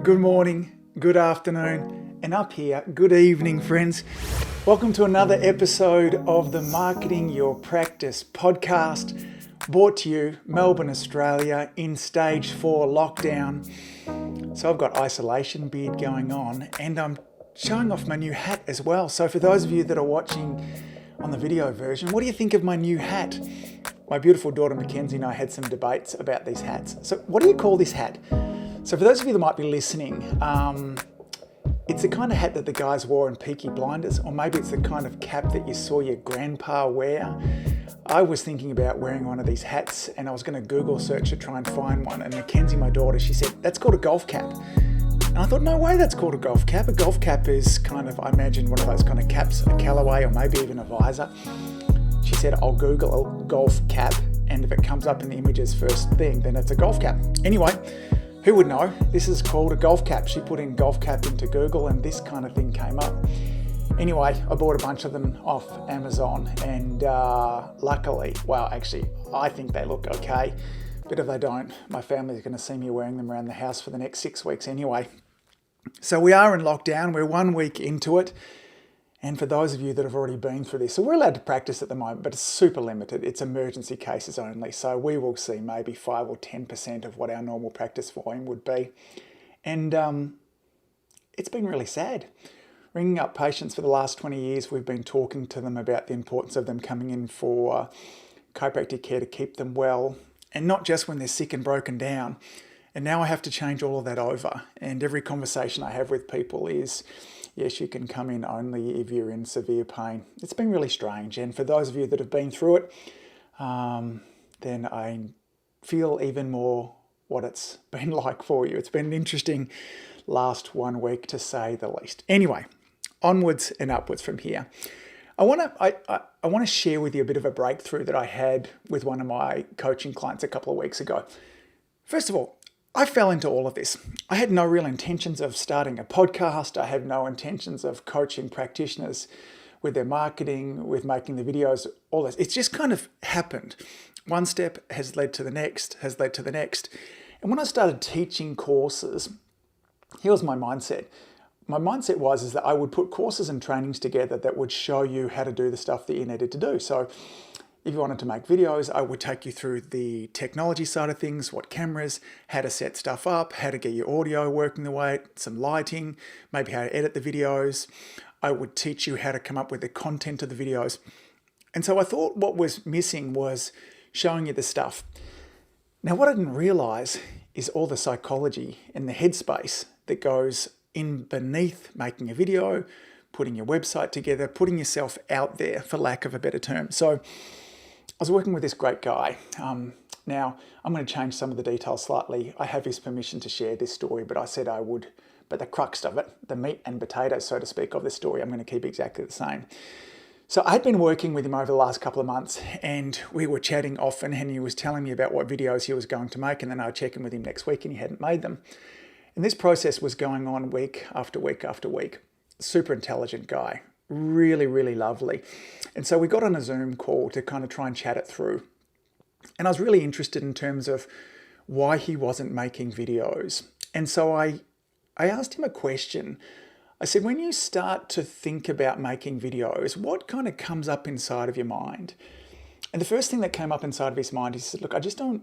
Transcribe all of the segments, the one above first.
Good morning, good afternoon, and up here, good evening, friends. Welcome to another episode of the Marketing Your Practice podcast, brought to you, Melbourne, Australia, in stage 4 lockdown. So I've got isolation beard going on, and I'm showing off my new hat as well. So for those of you that are watching on the video version, what do you think of my new hat? My beautiful daughter Mackenzie and I had some debates about these hats. So what do you call this hat? So for those of you that might be listening, it's the kind of hat that the guys wore in Peaky Blinders, or maybe it's the kind of cap that you saw your grandpa wear. I was thinking about wearing one of these hats, and I was going to Google search to try and find one. And Mackenzie, my daughter, she said, that's called a golf cap. And I thought, no way that's called a golf cap. A golf cap is kind of, I imagine, one of those kind of caps, a Callaway or maybe even a visor. She said, I'll Google a golf cap, and if it comes up in the images first thing, then it's a golf cap. Anyway, who would know? This is called a golf cap. She put in golf cap into Google and this kind of thing came up. Anyway, I bought a bunch of them off Amazon, and luckily, well, actually, I think they look okay. But if they don't, my family's going to see me wearing them around the house for the next 6 weeks anyway. So we are in lockdown. We're 1 week into it. And for those of you that have already been through this, so we're allowed to practice at the moment, but it's super limited. It's emergency cases only. So we will see maybe 5 or 10% of what our normal practice volume would be. And it's been really sad. Ringing up patients for the last 20 years, we've been talking to them about the importance of them coming in for chiropractic care to keep them well, and not just when they're sick and broken down. And now I have to change all of that over. And every conversation I have with people is, yes, you can come in only if you're in severe pain. It's been really strange. And for those of you that have been through it, then I feel even more what it's been like for you. It's been an interesting last 1 week, to say the least. Anyway, onwards and upwards from here. I want to share with you a bit of a breakthrough that I had with one of my coaching clients a couple of weeks ago. First of all, I fell into all of this. I had no real intentions of starting a podcast. I had no intentions of coaching practitioners with their marketing, with making the videos, all this. It's just kind of happened. One step has led to the next, has led to the next. And when I started teaching courses, here was my mindset. My mindset was that I would put courses and trainings together that would show you how to do the stuff that you needed to do. So if you wanted to make videos, I would take you through the technology side of things, what cameras, how to set stuff up, how to get your audio working the way, some lighting, maybe how to edit the videos. I would teach you how to come up with the content of the videos. And so I thought what was missing was showing you the stuff. Now, what I didn't realize is all the psychology and the headspace that goes in beneath making a video, putting your website together, putting yourself out there, for lack of a better term. So I was working with this great guy. Now, I'm going to change some of the details slightly. I have his permission to share this story, but I said I would. But the crux of it, the meat and potatoes, so to speak, of the story, I'm going to keep exactly the same. So I had been working with him over the last couple of months, and we were chatting often, and he was telling me about what videos he was going to make, and then I'd check in with him next week, and he hadn't made them. And this process was going on week after week after week. Super intelligent guy. Really, really lovely. And so we got on a Zoom call to kind of try and chat it through. And I was really interested in terms of why he wasn't making videos. And so I asked him a question. I said, when you start to think about making videos, what kind of comes up inside of your mind? And the first thing that came up inside of his mind, he said, look, I don't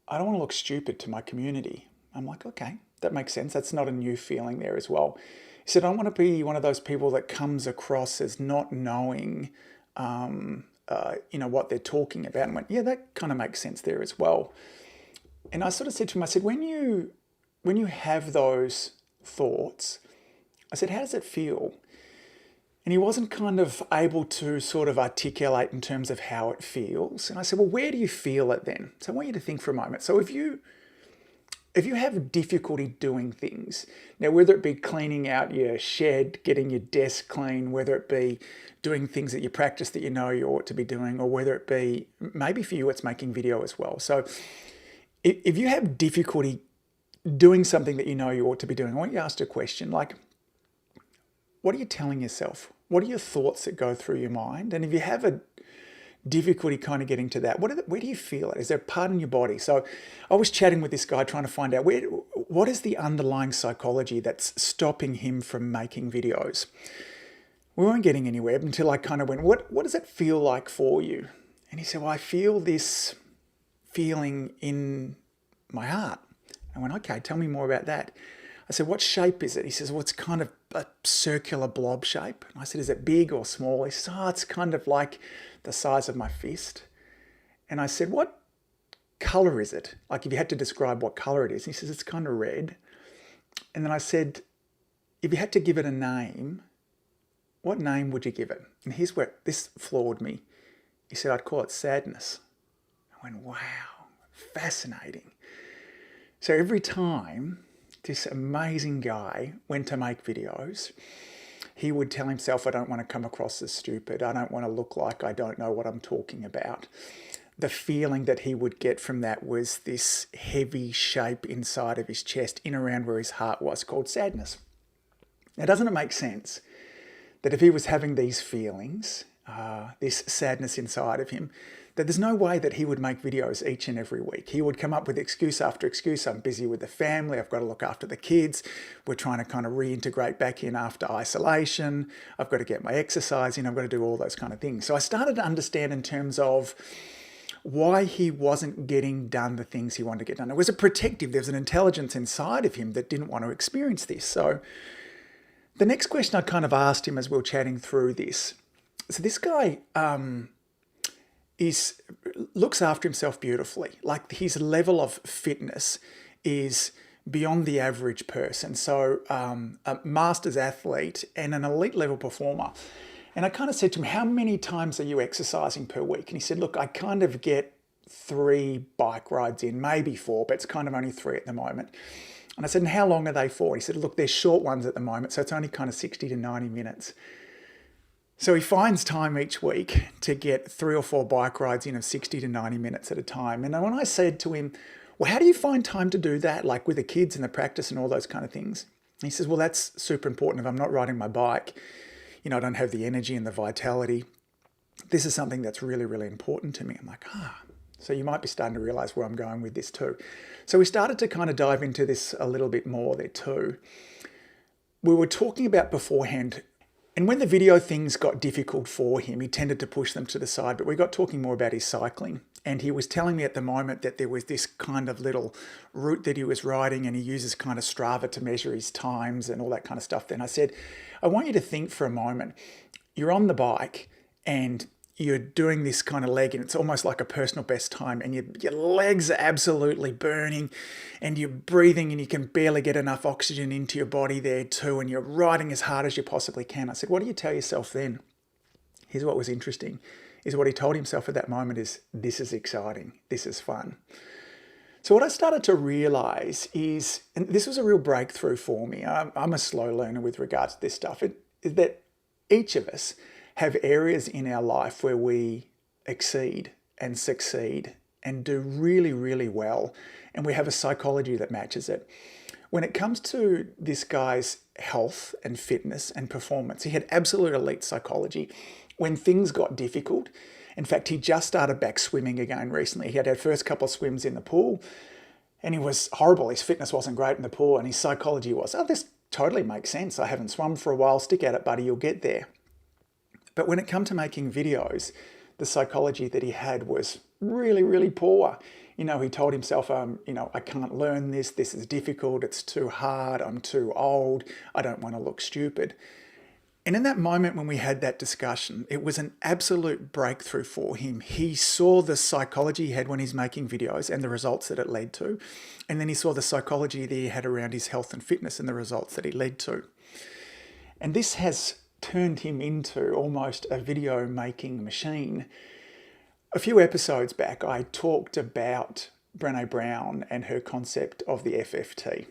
want to look stupid to my community. I'm like, okay, that makes sense. That's not a new feeling there as well. He said, I don't want to be one of those people that comes across as not knowing, what they're talking about. And went, yeah, that kind of makes sense there as well. And I sort of said to him, I said, when you have those thoughts, I said, how does it feel? And he wasn't kind of able to sort of articulate in terms of how it feels. And I said, well, where do you feel it then? So I want you to think for a moment. So if you have difficulty doing things, now whether it be cleaning out your shed, getting your desk clean, whether it be doing things that you practice that you know you ought to be doing, or whether it be, maybe for you it's making video as well. So if you have difficulty doing something that you know you ought to be doing, I want you to ask a question like, what are you telling yourself? What are your thoughts that go through your mind? And if you have a difficulty kind of getting to that, where do you feel it? Is there a part in your body? So I was chatting with this guy trying to find out what is the underlying psychology that's stopping him from making videos? We weren't getting anywhere until I kind of went, what does it feel like for you? And he said, well, I feel this feeling in my heart. I went, okay, tell me more about that. I said, what shape is it? He says, well, it's kind of a circular blob shape. And I said, is it big or small? He says, oh, it's kind of like the size of my fist. And I said, what color is it? Like if you had to describe what color it is. He says, it's kind of red. And then I said, if you had to give it a name, what name would you give it? And here's where this floored me. He said, I'd call it sadness. I went, wow, fascinating. So every time this amazing guy went to make videos, he would tell himself, I don't want to come across as stupid. I don't want to look like I don't know what I'm talking about. The feeling that he would get from that was this heavy shape inside of his chest, in around where his heart was, called sadness. Now, doesn't it make sense that if he was having these feelings, this sadness inside of him, that there's no way that he would make videos each and every week? He would come up with excuse after excuse. I'm busy with the family. I've got to look after the kids. We're trying to kind of reintegrate back in after isolation. I've got to get my exercise in. I've got to do all those kind of things. So I started to understand in terms of why he wasn't getting done the things he wanted to get done. It was a protective. There was an intelligence inside of him that didn't want to experience this. So the next question I kind of asked him as we were chatting through this, so this guy looks after himself beautifully. Like his level of fitness is beyond the average person. So a master's athlete and an elite level performer. And I kind of said to him, how many times are you exercising per week? And he said, look, I kind of get 3 bike rides in, maybe 4, but it's kind of only 3 at the moment. And I said, and how long are they for? He said, look, they're short ones at the moment, so it's only kind of 60 to 90 minutes. So he finds time each week to get 3 or 4 bike rides in of 60 to 90 minutes at a time. And when I said to him, well, how do you find time to do that, like with the kids and the practice and all those kind of things? And he says, well, that's super important. If I'm not riding my bike, I don't have the energy and the vitality. This is something that's really, really important to me. I'm like, so you might be starting to realize where I'm going with this too. So we started to kind of dive into this a little bit more there too. We were talking about beforehand, and when the video things got difficult for him, he tended to push them to the side, but we got talking more about his cycling. And he was telling me at the moment that there was this kind of little route that he was riding, and he uses kind of Strava to measure his times and all that kind of stuff. Then I said, I want you to think for a moment. You're on the bike and you're doing this kind of leg, and it's almost like a personal best time, and your legs are absolutely burning, and you're breathing and you can barely get enough oxygen into your body there too, and you're riding as hard as you possibly can. I said, what do you tell yourself then? Here's what was interesting, is what he told himself at that moment is, this is exciting, this is fun. So what I started to realize is, and this was a real breakthrough for me, I'm a slow learner with regards to this stuff, is that each of us have areas in our life where we exceed and succeed and do really, really well, and we have a psychology that matches it. When it comes to this guy's health and fitness and performance, he had absolute elite psychology. When things got difficult, in fact, he just started back swimming again recently. He had our first couple of swims in the pool, and he was horrible. His fitness wasn't great in the pool, and his psychology was, this totally makes sense. I haven't swum for a while. Stick at it, buddy. You'll get there. But when it came to making videos, the psychology that he had was really, really poor. He told himself, I can't learn this. This is difficult. It's too hard. I'm too old. I don't want to look stupid. And in that moment when we had that discussion, it was an absolute breakthrough for him. He saw the psychology he had when he's making videos and the results that it led to. And then he saw the psychology that he had around his health and fitness and the results that he led to. And this has turned him into almost a video making machine. A few episodes back, I talked about Brené Brown and her concept of the FFT.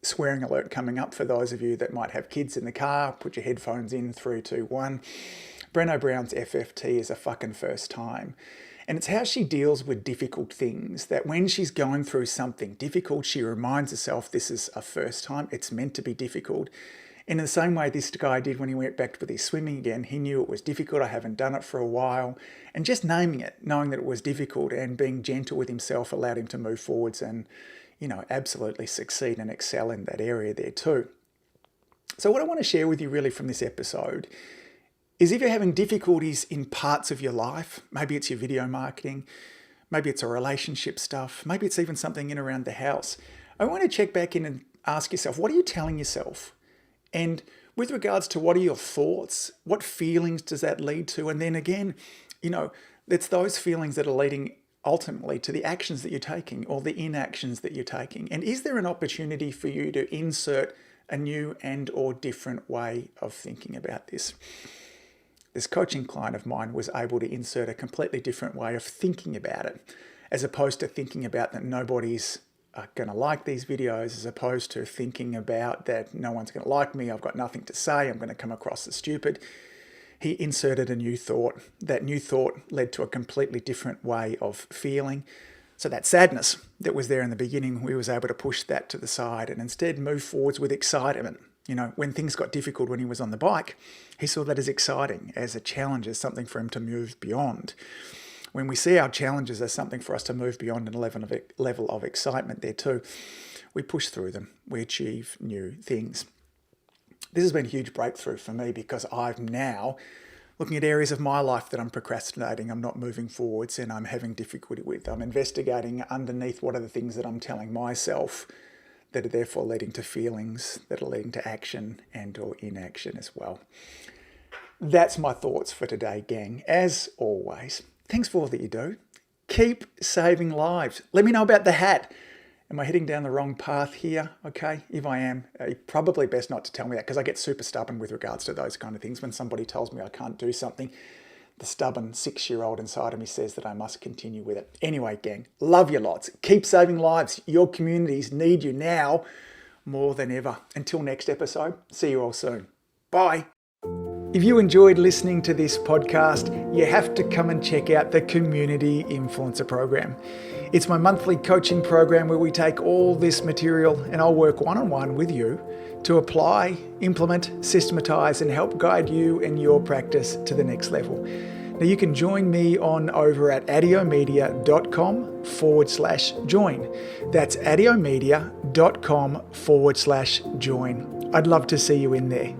Swearing alert coming up for those of you that might have kids in the car. Put your headphones in, 3, 2, 1. Brené Brown's FFT is a fucking first time. And it's how she deals with difficult things, that when she's going through something difficult, she reminds herself this is a first time. It's meant to be difficult. In the same way this guy did when he went back with his swimming again, he knew it was difficult. I haven't done it for a while. And just naming it, knowing that it was difficult and being gentle with himself allowed him to move forwards and, absolutely succeed and excel in that area there too. So what I want to share with you really from this episode is if you're having difficulties in parts of your life, maybe it's your video marketing, maybe it's a relationship stuff, maybe it's even something in around the house, I want to check back in and ask yourself, what are you telling yourself? And with regards to what are your thoughts, what feelings does that lead to? And then again, it's those feelings that are leading ultimately to the actions that you're taking or the inactions that you're taking. And is there an opportunity for you to insert a new and or different way of thinking about this? This coaching client of mine was able to insert a completely different way of thinking about it, as opposed to thinking about that nobody's going to like these videos, as opposed to thinking about that no one's going to like me, I've got nothing to say, I'm going to come across as stupid. He inserted a new thought. That new thought led to a completely different way of feeling. So that sadness that was there in the beginning, we was able to push that to the side and instead move forwards with excitement. When things got difficult when he was on the bike, he saw that as exciting, as a challenge, as something for him to move beyond. When we see our challenges as something for us to move beyond and a level of excitement there too, we push through them, we achieve new things. This has been a huge breakthrough for me because I'm now looking at areas of my life that I'm procrastinating, I'm not moving forwards and I'm having difficulty with. I'm investigating underneath what are the things that I'm telling myself that are therefore leading to feelings that are leading to action and or inaction as well. That's my thoughts for today, gang. As always, thanks for all that you do. Keep saving lives. Let me know about the hat. Am I heading down the wrong path here? Okay, if I am, probably best not to tell me that because I get super stubborn with regards to those kind of things. When somebody tells me I can't do something, the stubborn 6-year-old inside of me says that I must continue with it. Anyway, gang, love you lots. Keep saving lives. Your communities need you now more than ever. Until next episode, see you all soon. Bye. If you enjoyed listening to this podcast, you have to come and check out the Community Influencer Program. It's my monthly coaching program where we take all this material and I'll work one-on-one with you to apply, implement, systematize, and help guide you and your practice to the next level. Now you can join me on over at adiomedia.com/join. That's adiomedia.com/join. I'd love to see you in there.